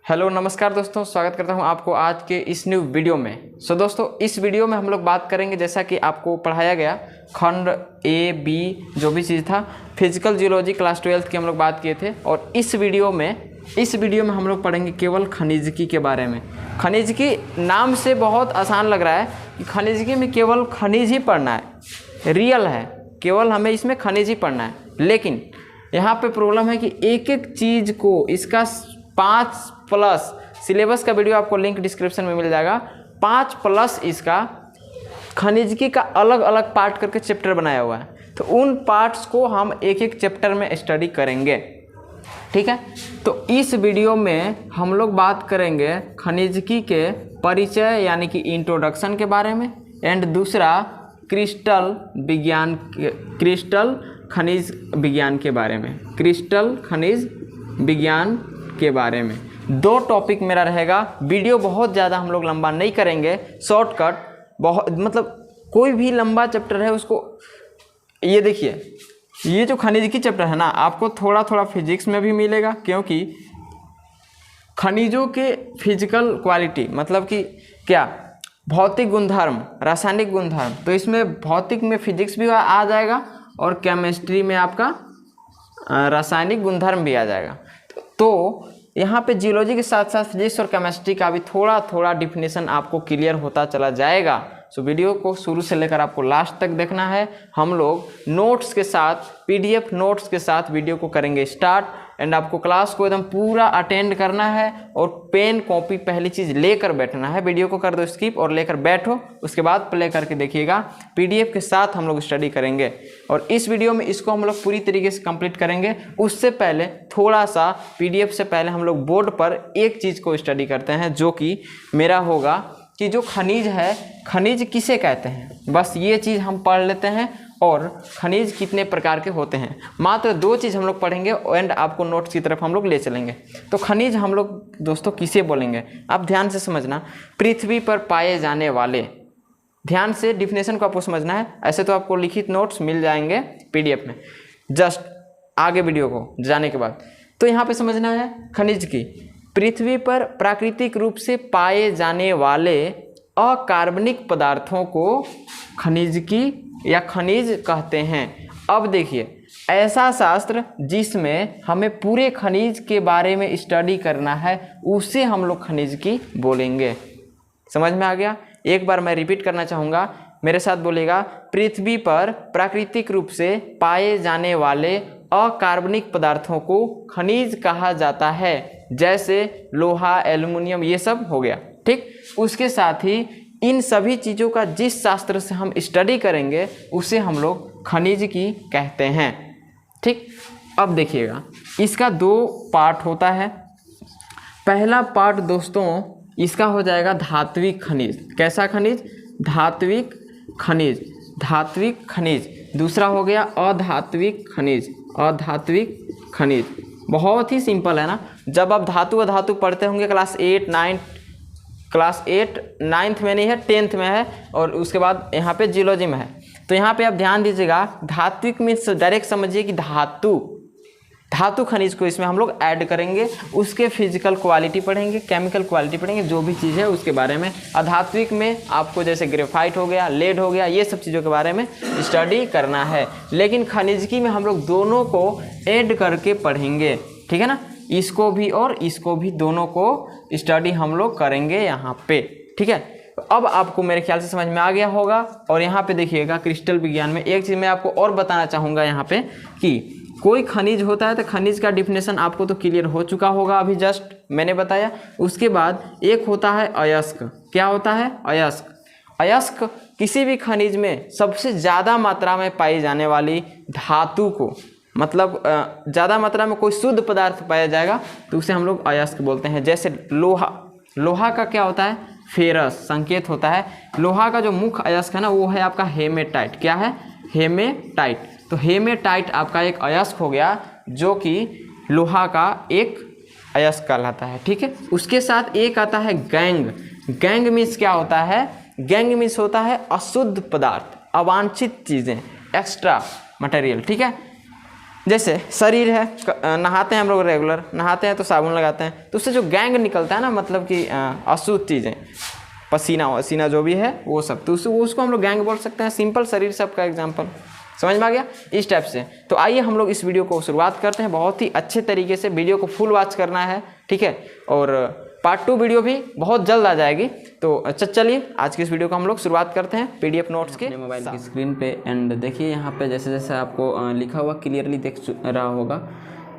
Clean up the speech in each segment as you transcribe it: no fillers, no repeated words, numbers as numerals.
Hello नमस्कार दोस्तों, स्वागत करता हूं आपको आज के इस न्यू वीडियो में। दोस्तों इस वीडियो में हम लोग बात करेंगे, जैसा कि आपको पढ़ाया गया खंड ए बी जो भी चीज़ था, फिजिकल जियोलॉजी क्लास 12 की हम लोग बात किए थे। और इस वीडियो में हम लोग पढ़ेंगे केवल खनिजिकी के बारे में। खनिजिकी नाम से बहुत आसान लग रहा है कि खनिजिकी में केवल खनिज ही पढ़ना है, रियल है, केवल हमें इसमें खनिज ही पढ़ना है। लेकिन यहाँ पे प्रॉब्लम है कि एक एक चीज़ को इसका 5+ सिलेबस का वीडियो आपको लिंक डिस्क्रिप्शन में मिल जाएगा। 5+ इसका खनिजिकी का अलग अलग पार्ट करके चैप्टर बनाया हुआ है, तो उन पार्ट्स को हम एक एक चैप्टर में स्टडी करेंगे, ठीक है। तो इस वीडियो में हम लोग बात करेंगे खनिजिकी के परिचय यानी कि इंट्रोडक्शन के बारे में, एंड दूसरा क्रिस्टल खनिज विज्ञान के बारे में, क्रिस्टल खनिज विज्ञान के बारे में। 2 टॉपिक मेरा रहेगा। वीडियो बहुत ज़्यादा हम लोग लंबा नहीं करेंगे, शॉर्टकट, बहुत मतलब कोई भी लंबा चैप्टर है उसको, ये देखिए, ये जो खनिजिकी चैप्टर है ना, आपको थोड़ा थोड़ा फिजिक्स में भी मिलेगा, क्योंकि खनिजों के फिजिकल क्वालिटी मतलब कि क्या, भौतिक गुणधर्म, रासायनिक गुणधर्म, तो इसमें भौतिक में फिजिक्स भी आ जाएगा और केमिस्ट्री में आपका रासायनिक गुणधर्म भी आ जाएगा। तो यहाँ पे जियोलॉजी के साथ साथ फिजिक्स और केमिस्ट्री का भी थोड़ा थोड़ा डिफिनेशन आपको क्लियर होता चला जाएगा। सो वीडियो को शुरू से लेकर आपको लास्ट तक देखना है। हम लोग नोट्स के साथ, PDF नोट्स के साथ वीडियो को करेंगे स्टार्ट, एंड आपको क्लास को एकदम पूरा अटेंड करना है और पेन कॉपी पहली चीज़ लेकर बैठना है। वीडियो को कर दो स्किप और लेकर बैठो, उसके बाद प्ले करके देखिएगा। PDF के साथ हम लोग स्टडी करेंगे और इस वीडियो में इसको हम लोग पूरी तरीके से कंप्लीट करेंगे। उससे पहले थोड़ा सा PDF से पहले हम लोग बोर्ड पर एक चीज़ को स्टडी करते हैं, जो कि मेरा होगा कि जो खनिज है, खनिज किसे कहते हैं, बस ये चीज़ हम पढ़ लेते हैं, और खनिज कितने प्रकार के होते हैं। मात्र 2 चीज़ हम लोग पढ़ेंगे एंड आपको नोट्स की तरफ हम लोग ले चलेंगे। तो खनिज हम लोग दोस्तों किसे बोलेंगे, आप ध्यान से समझना। पृथ्वी पर पाए जाने वाले, ध्यान से डिफिनेशन को आपको समझना है। ऐसे तो आपको लिखित नोट्स मिल जाएंगे PDF में, जस्ट आगे वीडियो को जाने के बाद। तो यहाँ पे समझना है खनिज की, पृथ्वी पर प्राकृतिक रूप से पाए जाने वाले अकार्बनिक पदार्थों को खनिजिकी या खनिज कहते हैं। अब देखिए, ऐसा शास्त्र जिसमें हमें पूरे खनिज के बारे में स्टडी करना है, उसे हम लोग खनिजिकी बोलेंगे। समझ में आ गया? एक बार मैं रिपीट करना चाहूँगा, मेरे साथ बोलेगा। पृथ्वी पर प्राकृतिक रूप से पाए जाने वाले अकार्बनिक पदार्थों को खनिज कहा जाता है, जैसे लोहा, एल्युमिनियम, ये सब हो गया, ठीक। उसके साथ ही इन सभी चीज़ों का जिस शास्त्र से हम स्टडी करेंगे उसे हम लोग खनिज की कहते हैं, ठीक। अब देखिएगा, इसका 2 पार्ट होता है। पहला पार्ट दोस्तों इसका हो जाएगा धात्विक खनिज। कैसा खनिज? धात्विक खनिज, धात्विक खनिज। दूसरा हो गया अधात्विक खनिज, अधात्विक खनिज। बहुत ही सिंपल है ना। जब आप धातु अधातु पढ़ते होंगे क्लास 8 9th में नहीं है, 10th में है, और उसके बाद यहाँ पे जियोलॉजी में है। तो यहाँ पे आप ध्यान दीजिएगा, धात्विक मीन्स डायरेक्ट समझिए कि धातु खनिज को इसमें हम लोग ऐड करेंगे, उसके फिजिकल क्वालिटी पढ़ेंगे, केमिकल क्वालिटी पढ़ेंगे, जो भी चीज़ है उसके बारे में। अधात्विक में आपको जैसे ग्रेफाइट हो गया, लेड हो गया, ये सब चीज़ों के बारे में स्टडी करना है। लेकिन खनिजिकी में हम लोग दोनों को ऐड करके पढ़ेंगे, ठीक है ना। इसको भी और इसको भी, दोनों को स्टडी हम लोग करेंगे यहाँ पे, ठीक है। अब आपको मेरे ख्याल से समझ में आ गया होगा। और यहाँ पे देखिएगा, क्रिस्टल विज्ञान में एक चीज़ मैं आपको और बताना चाहूँगा यहाँ पे, कि कोई खनिज होता है तो खनिज का डिफिनेशन आपको तो क्लियर हो चुका होगा, अभी जस्ट मैंने बताया। उसके बाद एक होता है अयस्क। क्या होता है? अयस्क। अयस्क किसी भी खनिज में सबसे ज़्यादा मात्रा में पाई जाने वाली धातु को, मतलब ज़्यादा मात्रा में कोई शुद्ध पदार्थ पाया जाएगा तो उसे हम लोग अयस्क बोलते हैं। जैसे लोहा का क्या होता है? फेरस संकेत होता है। लोहा का जो मुख्य अयस्क है ना, वो है आपका हेमेटाइट। क्या है? हेमेटाइट। तो हेमेटाइट आपका एक अयस्क हो गया, जो कि लोहा का एक अयस्क कहलाता है, ठीक है। उसके साथ एक आता है गैंग। गैंग मीन्स क्या होता है? गैंग मीन्स होता है अशुद्ध पदार्थ, अवांछित चीज़ें, एक्स्ट्रा मटेरियल, ठीक है। जैसे शरीर है, नहाते हैं हम लोग रेगुलर, नहाते हैं तो साबुन लगाते हैं, तो उससे जो गैंग निकलता है ना, मतलब कि अशुद्ध चीज़ें, पसीना वसीना जो भी है वो सब, तो उसको हम लोग गैंग बोल सकते हैं। सिंपल शरीर सब का एग्जाम्पल समझ में आ गया इस टाइप से। तो आइए हम लोग इस वीडियो को शुरुआत करते हैं। बहुत ही अच्छे तरीके से वीडियो को फुल वॉच करना है, ठीक है। और पार्ट 2 वीडियो भी बहुत जल्द आ जाएगी। तो चलिए आज की इस वीडियो को हम लोग शुरुआत करते हैं PDF नोट्स के मोबाइल की स्क्रीन पे। एंड देखिए यहाँ पे जैसे जैसे आपको लिखा हुआ क्लियरली देख रहा होगा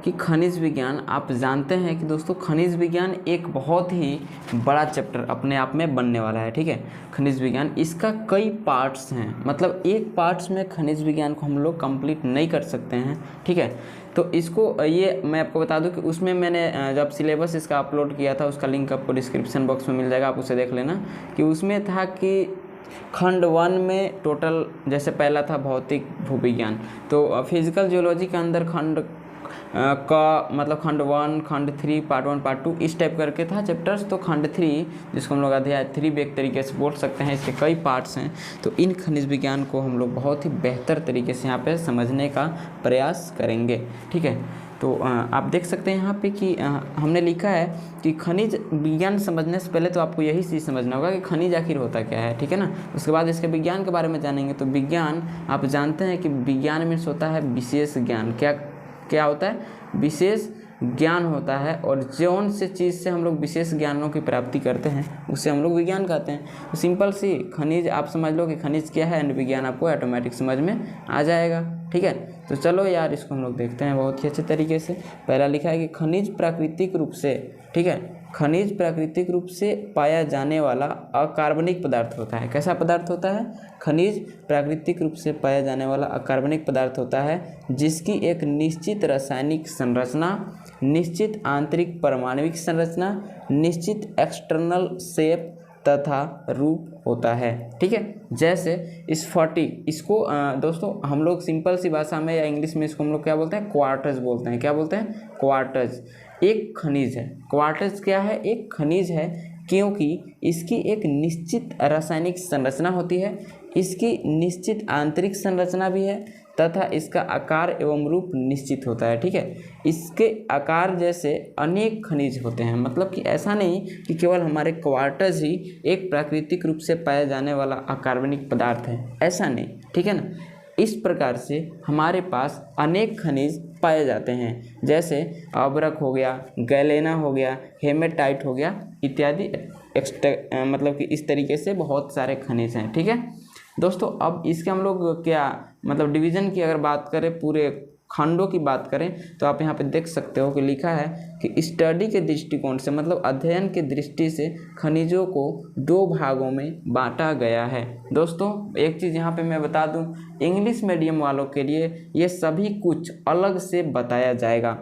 कि खनिज विज्ञान। आप जानते हैं कि दोस्तों खनिज विज्ञान एक बहुत ही बड़ा चैप्टर अपने आप में बनने वाला है, ठीक है। खनिज विज्ञान इसका कई पार्ट्स हैं, मतलब एक पार्ट्स में खनिज विज्ञान को हम लोग कंप्लीट नहीं कर सकते हैं, ठीक है। तो इसको ये मैं आपको बता दूं कि उसमें मैंने जब सिलेबस इसका अपलोड किया था उसका लिंक आपको डिस्क्रिप्शन बॉक्स में मिल जाएगा, आप उसे देख लेना। कि उसमें था कि खंड 1 में टोटल जैसे पहला था भौतिक भूविज्ञान, तो फिजिकल जियोलॉजी के अंदर खंड का मतलब खंड 1, खंड 3, पार्ट 1, पार्ट 2 इस टाइप करके था चैप्टर्स। तो खंड 3 जिसको हम लोग अध्याय 3 भी एक तरीके से बोल सकते हैं, इसके कई पार्ट्स हैं। तो इन खनिज विज्ञान को हम लोग बहुत ही बेहतर तरीके से यहाँ पे समझने का प्रयास करेंगे, ठीक है। तो आप देख सकते हैं यहाँ पे कि हमने लिखा है कि खनिज विज्ञान समझने से पहले तो आपको यही चीज़ समझना होगा कि खनिज आखिर होता क्या है, ठीक है ना। उसके बाद इसके विज्ञान के बारे में जानेंगे। तो विज्ञान आप जानते हैं कि विज्ञान मीन्स होता है विशेष ज्ञान। क्या होता है? विशेष ज्ञान होता है। और जौन से चीज़ से हम लोग विशेष ज्ञानों की प्राप्ति करते हैं उसे हम लोग विज्ञान कहते हैं। तो सिंपल सी खनिज आप समझ लो कि खनिज क्या है, एंड विज्ञान आपको ऑटोमेटिक समझ में आ जाएगा, ठीक है। तो चलो यार इसको हम लोग देखते हैं बहुत ही अच्छे तरीके से। पहला लिखा है कि खनिज प्राकृतिक रूप से, ठीक है, खनिज प्राकृतिक रूप से पाया जाने वाला अकार्बनिक पदार्थ होता है। कैसा पदार्थ होता है? खनिज प्राकृतिक रूप से पाया जाने वाला अकार्बनिक पदार्थ होता है जिसकी एक निश्चित रासायनिक संरचना, निश्चित आंतरिक परमाणविक संरचना, निश्चित एक्सटर्नल शेप तथा रूप होता है, ठीक है। जैसे स्फटिक, इसको दोस्तों हम लोग सिंपल सी भाषा में या इंग्लिश में इसको हम लोग क्या बोलते हैं? क्वार्टज बोलते हैं। क्या बोलते हैं? क्वार्टज एक खनिज है। क्वार्टज क्या है? एक खनिज है, क्योंकि इसकी एक निश्चित रासायनिक संरचना होती है, इसकी निश्चित आंतरिक संरचना भी है तथा इसका आकार एवं रूप निश्चित होता है, ठीक है। इसके आकार जैसे अनेक खनिज होते हैं, मतलब कि ऐसा नहीं कि केवल हमारे क्वार्टज ही एक प्राकृतिक रूप से पाया जाने वाला अकार्बनिक पदार्थ है, ऐसा नहीं, ठीक है ना। इस प्रकार से हमारे पास अनेक खनिज पाए जाते हैं, जैसे अबरक हो गया, गैलेना हो गया, हेमेटाइट हो गया इत्यादि, मतलब कि इस तरीके से बहुत सारे खनिज हैं, ठीक है दोस्तों। अब इसके हम लोग क्या मतलब डिवीज़न की अगर बात करें, पूरे खंडों की बात करें, तो आप यहाँ पे देख सकते हो कि लिखा है कि स्टडी के दृष्टिकोण से, मतलब अध्ययन के दृष्टि से खनिजों को 2 भागों में बांटा गया है। दोस्तों एक चीज़ यहाँ पे मैं बता दूँ, इंग्लिश मीडियम वालों के लिए ये सभी कुछ अलग से बताया जाएगा।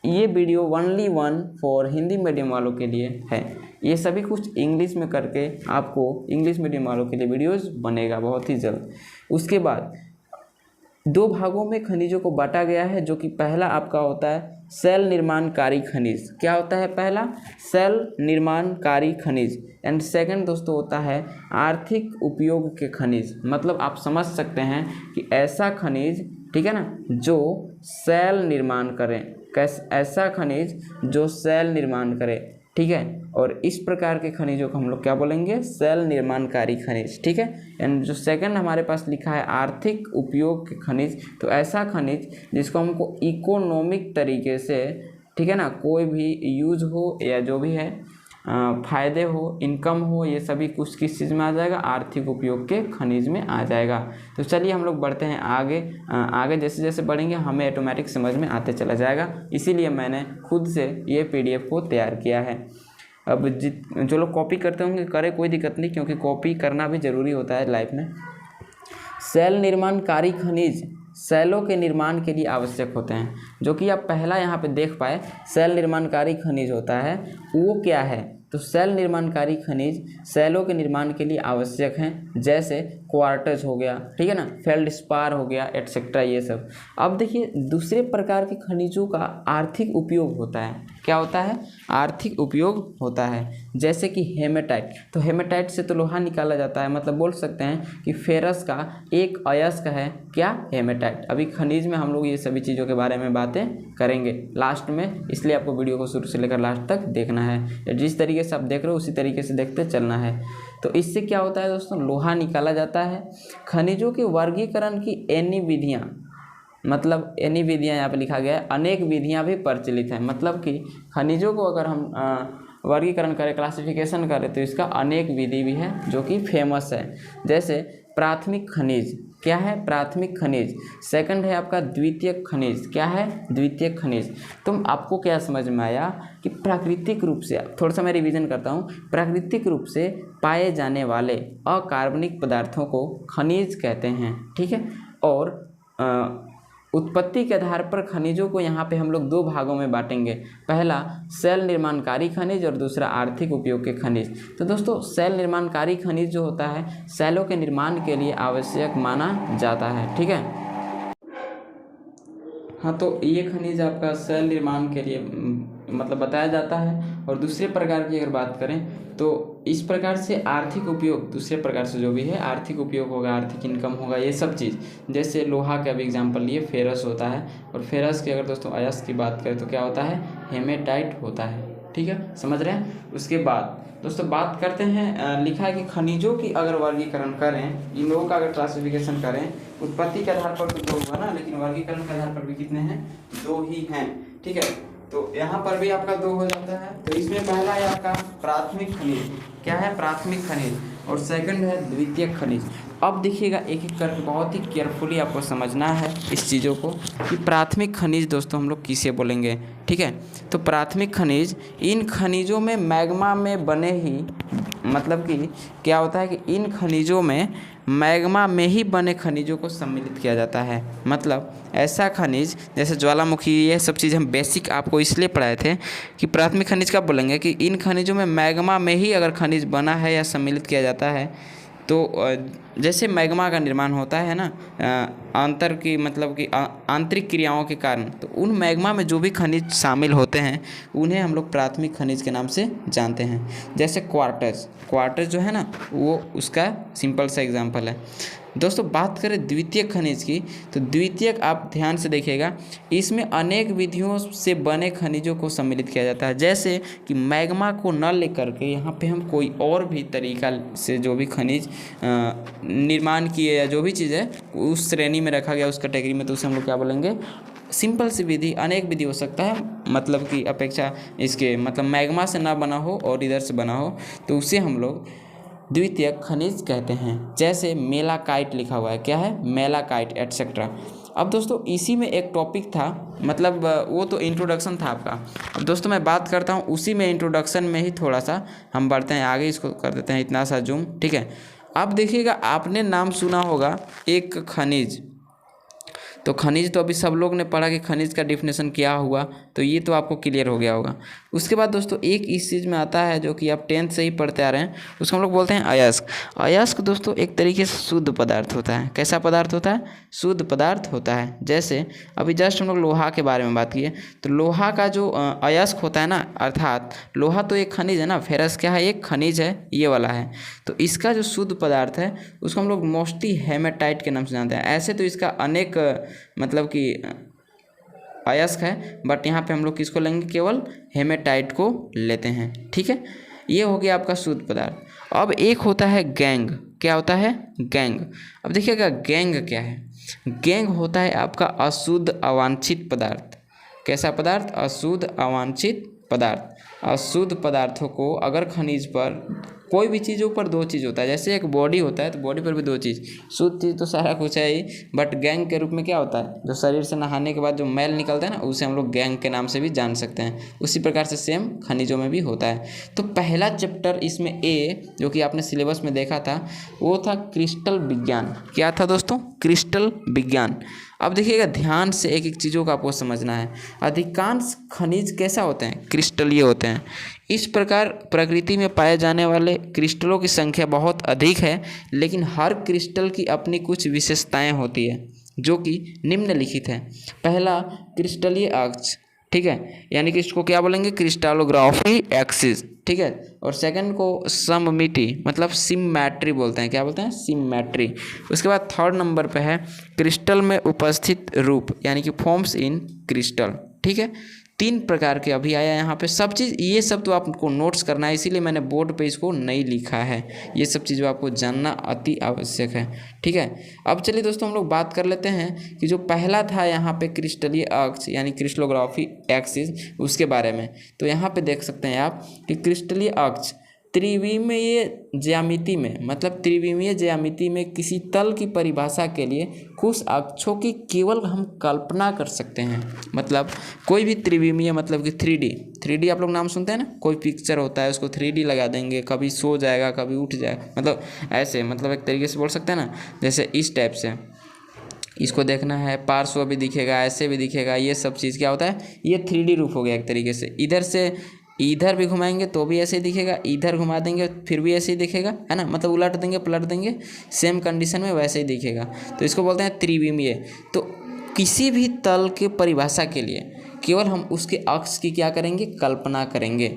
ये video only one for Hindi medium वालों के लिए है। ये सभी कुछ इंग्लिश में करके आपको इंग्लिश मीडियम वालों के लिए वीडियोस बनेगा बहुत ही जल्द। उसके बाद 2 भागों में खनिजों को बांटा गया है, जो कि पहला आपका होता है सेल निर्माणकारी खनिज। क्या होता है? पहला सेल निर्माणकारी खनिज, एंड सेकंड दोस्तों होता है आर्थिक उपयोग के खनिज। मतलब आप समझ सकते हैं कि ऐसा खनिज, ठीक है ना, जो सेल निर्माण करें, ऐसा खनिज जो सेल निर्माण करे, ठीक है। और इस प्रकार के खनिजों को हम लोग क्या बोलेंगे? सेल निर्माणकारी खनिज, ठीक है। एंड जो सेकंड हमारे पास लिखा है आर्थिक उपयोग के खनिज, तो ऐसा खनिज जिसको हमको इकोनॉमिक तरीके से, ठीक है ना, कोई भी यूज हो या जो भी है फ़ायदे हो, इनकम हो, ये सभी कुछ किस चीज़ में आ जाएगा? आर्थिक उपयोग के खनिज में आ जाएगा। तो चलिए हम लोग बढ़ते हैं आगे। आगे जैसे जैसे बढ़ेंगे हमें ऑटोमेटिक समझ में आते चला जाएगा, इसीलिए मैंने खुद से ये PDF को तैयार किया है। अब जो लोग कॉपी करते होंगे करें, कोई दिक्कत नहीं, क्योंकि कॉपी करना भी ज़रूरी होता है लाइफ में। सेल निर्माणकारी खनिज सेलों के निर्माण के लिए आवश्यक होते हैं, जो कि आप पहला यहाँ पे देख पाए सेल निर्माणकारी खनिज होता है, वो क्या है? तो सेल निर्माणकारी खनिज सेलों के निर्माण के लिए आवश्यक हैं, जैसे क्वार्टज हो गया, ठीक है ना, फेल्डस्पार हो गया, एटसेट्रा ये सब। अब देखिए दूसरे प्रकार के खनिजों का आर्थिक उपयोग होता है। क्या होता है? आर्थिक उपयोग होता है, जैसे कि हेमेटाइट। तो हेमेटाइट से तो लोहा निकाला जाता है, मतलब बोल सकते हैं कि फेरस का एक अयस्क है क्या? हेमेटाइट। अभी खनिज में हम लोग ये सभी चीज़ों के बारे में बातें करेंगे लास्ट में, इसलिए आपको वीडियो को शुरू से लेकर लास्ट तक देखना है। जिस तरीके से आप देख रहे हो उसी तरीके से देखते चलना है। तो इससे क्या होता है दोस्तों? लोहा निकाला जाता है। खनिजों के वर्गीकरण की एनी विधियाँ, मतलब एनी विधियाँ यहाँ पे लिखा गया है, अनेक विधियाँ भी प्रचलित हैं। मतलब कि खनिजों को अगर हम वर्गीकरण करें, क्लासिफिकेशन करें, तो इसका अनेक विधि भी है जो कि फेमस है। जैसे प्राथमिक खनिज, क्या है? प्राथमिक खनिज। सेकंड है आपका द्वितीयक खनिज, क्या है? द्वितीयक खनिज। तो आपको क्या समझ में आया कि प्राकृतिक रूप से, थोड़ा सा मैं रिवीजन करता हूँ, प्राकृतिक रूप से पाए जाने वाले अकार्बनिक पदार्थों को खनिज कहते हैं, ठीक है। और उत्पत्ति के आधार पर खनिजों को यहाँ पे हम लोग दो भागों में बांटेंगे। पहला सेल निर्माणकारी खनिज और दूसरा आर्थिक उपयोग के खनिज। तो दोस्तों सेल निर्माणकारी खनिज जो होता है सेलों के निर्माण के लिए आवश्यक माना जाता है, ठीक है। हाँ, तो ये खनिज आपका सेल निर्माण के लिए मतलब बताया जाता है। और दूसरे प्रकार की अगर बात करें तो इस प्रकार से आर्थिक उपयोग, दूसरे प्रकार से जो भी है आर्थिक उपयोग होगा, आर्थिक इनकम होगा, ये सब चीज़। जैसे लोहा का भी एग्जांपल लिए, फेरस होता है, और फेरस की अगर दोस्तों अयस्क की बात करें तो क्या होता है? हेमेटाइट होता है, ठीक है, समझ रहे हैं। उसके बाद दोस्तों बात करते हैं, लिखा है कि खनिजों की अगर वर्गीकरण करें, इन लोगों का अगर क्लासिफिकेशन करें, उत्पत्ति के आधार पर तो दो हुआ ना, लेकिन वर्गीकरण के आधार पर भी कितने हैं? दो ही हैं, ठीक है। तो यहाँ पर भी आपका दो हो जाता है। तो इसमें पहला है आपका प्राथमिक खनिज, क्या है? प्राथमिक खनिज। और सेकंड है द्वितीयक खनिज। अब देखिएगा एक एक करके बहुत ही केयरफुली आपको समझना है इस चीज़ों को कि प्राथमिक खनिज दोस्तों हम लोग किसे बोलेंगे, ठीक है। तो प्राथमिक खनिज, इन खनिजों में मैग्मा में बने ही, मतलब कि क्या होता है कि इन खनिजों में मैग्मा में ही बने खनिजों को सम्मिलित किया जाता है। मतलब ऐसा खनिज जैसे ज्वालामुखी, ये सब चीज़ हम बेसिक आपको इसलिए पढ़ाए थे कि प्राथमिक खनिज कब बोलेंगे कि इन खनिजों में मैग्मा में ही अगर खनिज बना है या सम्मिलित किया जाता है। तो जैसे मैग्मा का निर्माण होता है ना आंतर की, मतलब कि आंतरिक क्रियाओं के कारण, तो उन मैग्मा में जो भी खनिज शामिल होते हैं उन्हें हम लोग प्राथमिक खनिज के नाम से जानते हैं। जैसे क्वार्टज जो है ना, वो उसका सिंपल सा एग्जांपल है। दोस्तों बात करें द्वितीयक खनिज की, तो द्वितीयक आप ध्यान से देखिएगा, इसमें अनेक विधियों से बने खनिजों को सम्मिलित किया जाता है। जैसे कि मैग्मा को न लेकर के यहाँ पे हम कोई और भी तरीका से जो भी खनिज निर्माण किए या जो भी चीज़ है उस श्रेणी में रखा गया, उस कैटेगरी में, तो उसे हम लोग क्या बोलेंगे? सिंपल सी विधि, अनेक विधि हो सकता है, मतलब कि अपेक्षा इसके, मतलब मैग्मा से ना बना हो और इधर से बना हो, तो उसे हम लोग द्वितीयक खनिज कहते हैं। जैसे मेलाकाइट लिखा हुआ है, क्या है? Malachite etcetera. अब दोस्तों इसी में एक टॉपिक था, मतलब वो तो इंट्रोडक्शन था आपका। अब दोस्तों मैं बात करता हूँ उसी में, इंट्रोडक्शन में ही थोड़ा सा हम बढ़ते हैं आगे, इसको कर देते हैं इतना सा जूम, ठीक है। अब देखिएगा, आपने नाम सुना होगा एक खनिज, तो खनिज तो अभी सब लोग ने पढ़ा कि खनिज का डिफिनेशन क्या हुआ, तो ये तो आपको क्लियर हो गया होगा। उसके बाद दोस्तों एक इस चीज़ में आता है जो कि आप 10th से ही पढ़ते आ रहे हैं, उसको हम लोग बोलते हैं अयस्क। अयस्क दोस्तों एक तरीके से शुद्ध पदार्थ होता है। कैसा पदार्थ होता है? शुद्ध पदार्थ होता है। जैसे अभी जस्ट हम लोग लोहा के बारे में बात किए, तो लोहा का जो अयस्क होता है ना, अर्थात लोहा तो एक खनिज है ना, फेरस क्या है? एक खनिज है, ये वाला है। तो इसका जो शुद्ध पदार्थ है उसको हम लोग मोस्टली हेमेटाइट के नाम से जानते हैं। ऐसे तो इसका अनेक मतलब कि अयस्क है, बट यहाँ पे हम लोग किसको लेंगे? केवल हेमेटाइट को लेते हैं, ठीक है। ये हो गया आपका शुद्ध पदार्थ। अब एक होता है गैंग। क्या होता है? गैंग। अब देखिएगा गैंग क्या है? गैंग होता है आपका अशुद्ध अवांछित पदार्थ। कैसा पदार्थ? अशुद्ध अवांछित पदार्थ। अशुद्ध पदार्थों को अगर खनिज पर, कोई भी चीज़ ऊपर दो चीज़ होता है, जैसे एक बॉडी होता है तो बॉडी पर भी दो चीज़, शुद्ध चीज़ तो सारा कुछ है ही, बट गैंग के रूप में क्या होता है? जो शरीर से नहाने के बाद जो मैल निकलता है ना, उसे हम लोग गैंग के नाम से भी जान सकते हैं। उसी प्रकार से सेम खनिजों में भी होता है। तो पहला चैप्टर इसमें ए, जो कि आपने सिलेबस में देखा था, वो था क्रिस्टल विज्ञान। क्या था दोस्तों? क्रिस्टल विज्ञान। अब देखिएगा ध्यान से एक एक चीज़ों का आपको समझना है। अधिकांश खनिज कैसा होते हैं? क्रिस्टलीय होते हैं। इस प्रकार प्रकृति में पाए जाने वाले क्रिस्टलों की संख्या बहुत अधिक है, लेकिन हर क्रिस्टल की अपनी कुछ विशेषताएं होती है जो कि निम्नलिखित है। पहला, क्रिस्टलीय अक्ष, ठीक है, यानी कि इसको क्या बोलेंगे? क्रिस्टलोग्राफी एक्सिस, ठीक है। और सेकंड को सममिति मतलब सिमेट्री बोलते हैं। क्या बोलते हैं? सिमेट्री। उसके बाद थर्ड नंबर पे है क्रिस्टल में उपस्थित रूप, यानी कि फॉर्म्स इन क्रिस्टल, ठीक है। 3 प्रकार के अभी आया यहाँ पे। सब चीज़ ये सब तो आपको नोट्स करना है, इसीलिए मैंने बोर्ड पे इसको नहीं लिखा है। ये सब चीज़ आपको जानना अति आवश्यक है, ठीक है। अब चलिए दोस्तों हम लोग बात कर लेते हैं कि जो पहला था यहाँ पे क्रिस्टलीय अक्ष यानी क्रिस्टलोग्राफी एक्सिस, उसके बारे में। तो यहाँ पे देख सकते हैं आप कि क्रिस्टलीय अक्ष त्रिविमीय ज्यामिति में, मतलब त्रिविमीय ज्यामिति में किसी तल की परिभाषा के लिए कुछ अक्षों की केवल हम कल्पना कर सकते हैं। मतलब कोई भी त्रिविमीय मतलब कि 3D आप लोग नाम सुनते हैं ना, कोई पिक्चर होता है उसको 3D लगा देंगे, कभी सो जाएगा कभी उठ जाएगा, मतलब ऐसे, मतलब एक तरीके से बोल सकते हैं ना, जैसे इस टाइप से इसको देखना है, पार्श्व भी दिखेगा, ऐसे भी दिखेगा, ये सब चीज़ क्या होता है? ये 3D रूप हो गया एक तरीके से। इधर से इधर भी घुमाएंगे तो भी ऐसे ही दिखेगा, इधर घुमा देंगे फिर भी ऐसे ही दिखेगा, है ना, मतलब उलट देंगे पलट देंगे सेम कंडीशन में वैसे ही दिखेगा। तो इसको बोलते हैं त्रिविमीय। तो किसी भी तल के परिभाषा के लिए केवल हम उसके अक्ष की क्या करेंगे? कल्पना करेंगे।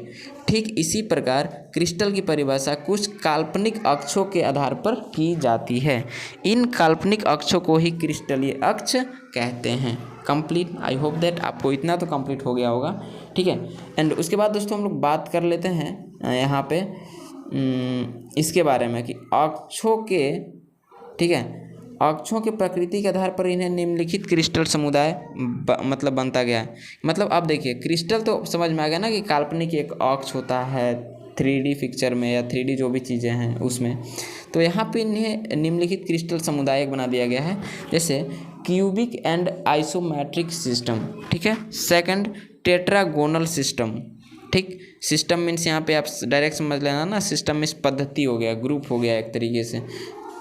ठीक इसी प्रकार क्रिस्टल की परिभाषा कुछ काल्पनिक अक्षों के आधार पर की जाती है। इन काल्पनिक अक्षों को ही क्रिस्टलीय अक्ष कहते हैं। कंप्लीट, आई होप दैट आपको इतना तो कंप्लीट हो गया होगा, ठीक है। एंड उसके बाद दोस्तों हम लोग बात कर लेते हैं यहाँ पे इसके बारे में कि अक्षों के, ठीक है, अक्षों के प्रकृति के आधार पर इन्हें निम्नलिखित क्रिस्टल समुदाय मतलब बनता गया है। मतलब अब देखिए क्रिस्टल तो समझ में आ गया ना कि काल्पनिक एक अक्ष होता है 3D पिक्चर में या 3D जो भी चीज़ें हैं उसमें। तो यहाँ पे इन्हें निम्नलिखित क्रिस्टल समुदाय बना दिया गया है, जैसे क्यूबिक एंड आइसोमेट्रिक सिस्टम, ठीक है। सेकंड, टेट्रागोनल सिस्टम, ठीक। सिस्टम मीन्स यहाँ पे आप डायरेक्ट समझ लेना ना, सिस्टम मीन्स पद्धति हो गया, ग्रुप हो गया एक तरीके से।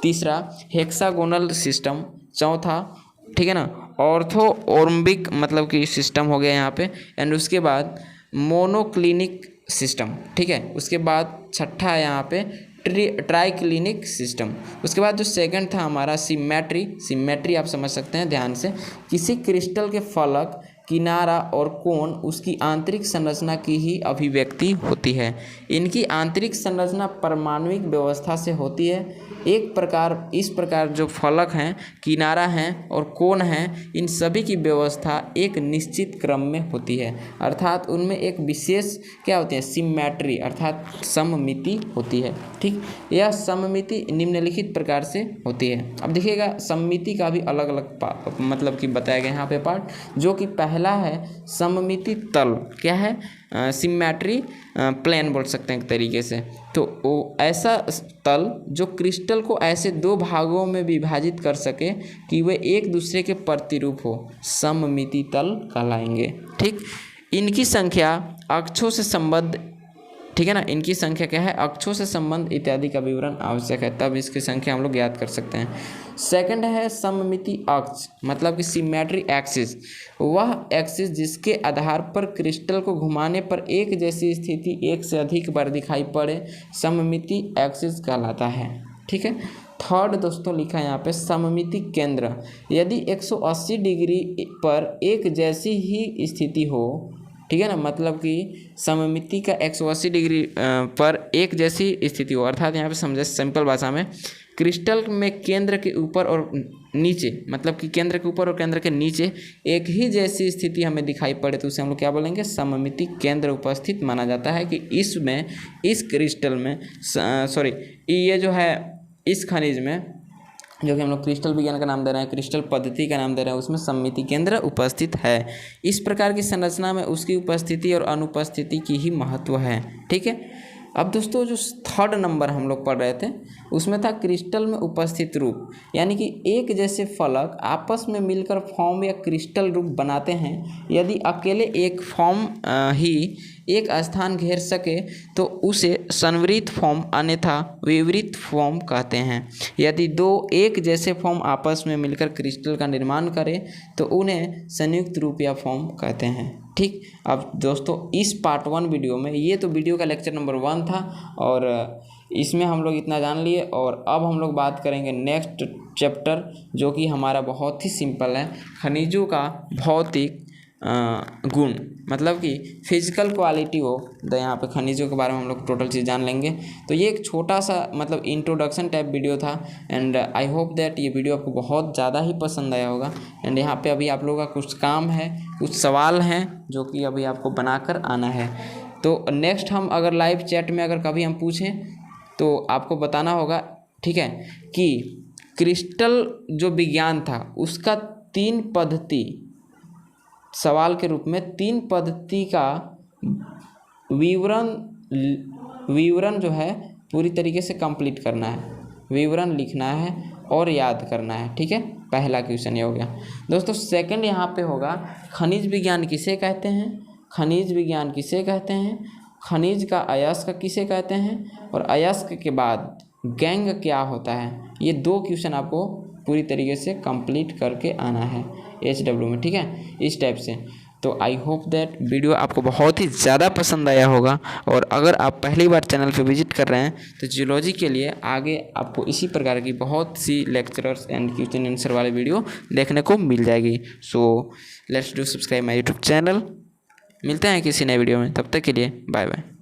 तीसरा, हेक्सागोनल सिस्टम। चौथा, ठीक है ना, ऑर्थोओर्बिक मतलब कि सिस्टम हो गया यहाँ पे। एंड उसके बाद मोनोक्लिनिक सिस्टम, ठीक है। उसके बाद छठा है यहाँ पे ट्राइक्लिनिक सिस्टम। उसके बाद जो सेकंड था हमारा सिमेट्री आप समझ सकते हैं ध्यान से। किसी क्रिस्टल के फलक, किनारा और कोण उसकी आंतरिक संरचना की ही अभिव्यक्ति होती है। इनकी आंतरिक संरचना परमाणुिक व्यवस्था से होती है। एक प्रकार इस प्रकार जो फलक हैं, किनारा हैं और कोण हैं, इन सभी की व्यवस्था एक निश्चित क्रम में होती है, अर्थात उनमें एक विशेष क्या होती है? सिमेट्री अर्थात सममिति होती है, ठीक। यह सममिति निम्नलिखित प्रकार से होती है। अब देखिएगा सममिति का भी अलग अलग मतलब कि बताया गया यहाँ पे पार्ट, जो कि पहला है सममिति तल, क्या है? सिमेट्री प्लेन बोल सकते हैं एक तरीके से। तो वो ऐसा तल जो क्रिस्टल को ऐसे 2 भागों में विभाजित कर सके कि वे एक दूसरे के प्रतिरूप हो, सममिति तल कहलाएंगे, ठीक। इनकी संख्या अक्षों से संबद्ध, ठीक है ना, इनकी संख्या क्या है? अक्षों से संबंध इत्यादि का विवरण आवश्यक है, तब इसकी संख्या हम लोग याद कर सकते हैं। सेकंड है सममिति अक्ष मतलब कि सिमेट्री एक्सिस, वह एक्सिस जिसके आधार पर क्रिस्टल को घुमाने पर एक जैसी स्थिति एक से अधिक बार दिखाई पड़े, सममिति एक्सिस कहलाता है, ठीक है। थर्ड दोस्तों लिखा है यहाँ पे सममिति केंद्र, यदि 180 डिग्री पर एक जैसी ही स्थिति हो, ठीक है ना, मतलब कि सममिति का 180 डिग्री पर एक जैसी स्थिति हो, अर्थात यहाँ पे समझे सिंपल भाषा में क्रिस्टल में केंद्र के ऊपर और नीचे, मतलब कि केंद्र के ऊपर और केंद्र के नीचे एक ही जैसी स्थिति हमें दिखाई पड़े तो उसे हम लोग क्या बोलेंगे? सममिति केंद्र उपस्थित माना जाता है। कि इसमें इस क्रिस्टल में ये जो है इस खनिज में जो कि हम लोग क्रिस्टल विज्ञान का नाम दे रहे हैं, क्रिस्टल पद्धति का नाम दे रहे हैं, उसमें सममिति केंद्र उपस्थित है। इस प्रकार की संरचना में उसकी उपस्थिति और अनुपस्थिति की ही महत्व है, ठीक है। अब दोस्तों जो थर्ड नंबर हम लोग पढ़ रहे थे उसमें था क्रिस्टल में उपस्थित रूप, यानी कि एक जैसे फलक आपस में मिलकर फॉर्म या क्रिस्टल रूप बनाते हैं। यदि अकेले एक फॉर्म ही एक स्थान घेर सके तो उसे संवृत फॉर्म अन्यथा विवृत फॉर्म कहते हैं। यदि दो एक जैसे फॉर्म आपस में मिलकर क्रिस्टल का निर्माण करें तो उन्हें संयुक्त रूप या फॉर्म कहते हैं। ठीक, अब दोस्तों इस पार्ट 1 वीडियो में, ये तो वीडियो का लेक्चर नंबर 1 था और इसमें हम लोग इतना जान लिए। और अब हम लोग बात करेंगे नेक्स्ट चैप्टर, जो कि हमारा बहुत ही सिंपल है, खनिजों का भौतिक गुण, मतलब कि फिजिकल क्वालिटी हो द यहाँ पे खनिजों के बारे में हम लोग टोटल चीज़ जान लेंगे। तो ये एक छोटा सा मतलब इंट्रोडक्शन टाइप वीडियो था एंड आई होप दैट ये वीडियो आपको बहुत ज़्यादा ही पसंद आया होगा। एंड यहाँ पे अभी आप लोगों का कुछ काम है, कुछ सवाल हैं जो कि अभी आपको बनाकर आना है। तो नेक्स्ट हम अगर लाइव चैट में अगर कभी हम पूछें तो आपको बताना होगा, ठीक है, कि क्रिस्टल जो विज्ञान था उसका 3 पद्धति, सवाल के रूप में 3 पद्धति का विवरण जो है पूरी तरीके से कंप्लीट करना है, विवरण लिखना है और याद करना है। ठीक है, पहला क्वेश्चन ये हो गया दोस्तों। सेकंड यहाँ पे होगा खनिज विज्ञान किसे कहते हैं, खनिज विज्ञान किसे कहते हैं, खनिज का अयस्क किसे कहते हैं और अयस्क के बाद गैंग क्या होता है। ये 2 क्वेश्चन आपको पूरी तरीके से कंप्लीट करके आना है HW में। ठीक है, इस टाइप से। तो आई होप दैट वीडियो आपको बहुत ही ज़्यादा पसंद आया होगा। और अगर आप पहली बार चैनल पे विजिट कर रहे हैं तो जियोलॉजी के लिए आगे आपको इसी प्रकार की बहुत सी लेक्चरर्स एंड क्वेश्चन आंसर वाली वीडियो देखने को मिल जाएगी। So let's do subscribe my YouTube channel. मिलते हैं किसी नए वीडियो में, तब तक के लिए बाय बाय।